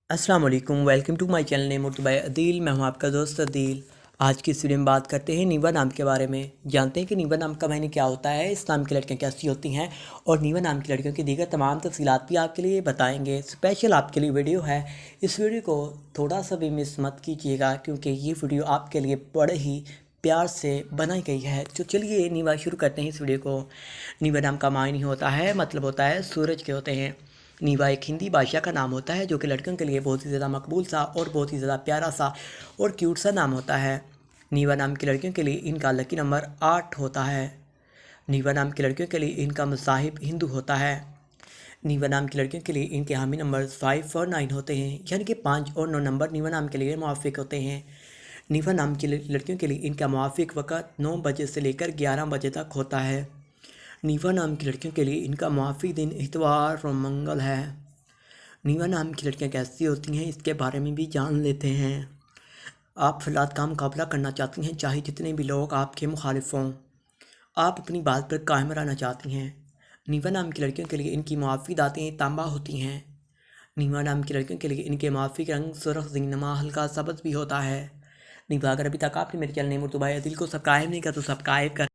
अस्सलाम वालेकुम, welcome to my channel name by Adeel. मैं हूं आपका दोस्त अदील। आज की इस वीडियो में बात करते हैं नीवा नाम के बारे में। जानते हैं कि नीवा नाम का मायने क्या होता है, इस नाम की लड़कियां कैसी होती हैं और नीवा नाम की लड़कियों की दीगर तमाम तफसीलात भी आपके लिए बताएंगे। स्पेशल आपके लिए वीडियो है। इस वीडियो को थोड़ा सा भी मिस मत कीजिएगा क्योंकि ये वीडियो आपके लिए बड़े ही प्यार से बनाई गई है। तो चलिए नीवा शुरू करते हैं इस वीडियो को। नीवा नाम का मायने होता है, मतलब होता है सूरज के होते हैं। नीवा एक हिंदी भाषा का नाम होता है जो कि लड़कियों के लिए बहुत ही ज़्यादा मकबूल सा और बहुत ही ज़्यादा प्यारा सा और क्यूट सा नाम होता है। नीवा नाम की लड़कियों के लिए इनका लकी नंबर 8 होता है। नीवा नाम की लड़कियों के लिए इनका मज़ाहिब हिंदू होता है। नीवा नाम की लड़कियों के लिए इनके हामी नंबर 5 और 9 होते हैं, यानी कि 5 और 9 नंबर नीवा नाम के लिए मुआफ़िक होते हैं। नीवा नाम की लड़कियों के लिए इनका मुआफ़िक वक़्त 9 बजे से लेकर 11 बजे तक होता है। नीवा नाम की लड़कियों के लिए इनका मुआफ़िक दिन इतवार और मंगल है। नीवा नाम की लड़कियां कैसी होती हैं इसके बारे में भी जान लेते हैं। आप फलात का मुकाबला करना चाहती हैं, चाहे जितने भी लोग आपके मुखालिफ हों। आप अपनी बात पर कायम रहना चाहती हैं। नीवा नाम की लड़कियों के लिए इनकी मुआफ़ी दातें तांबा होती हैं। नीवा नाम की लड़कियों के लिए इनके मुआफ़ी रंग सुर्ख ज़िंगनमा हल्का सब्ज़ भी होता है। नीवा, अगर अभी तक आपने मेरे चैनल नेम बाय अदील को सब्सक्राइब नहीं किया तो सब्सक्राइब कर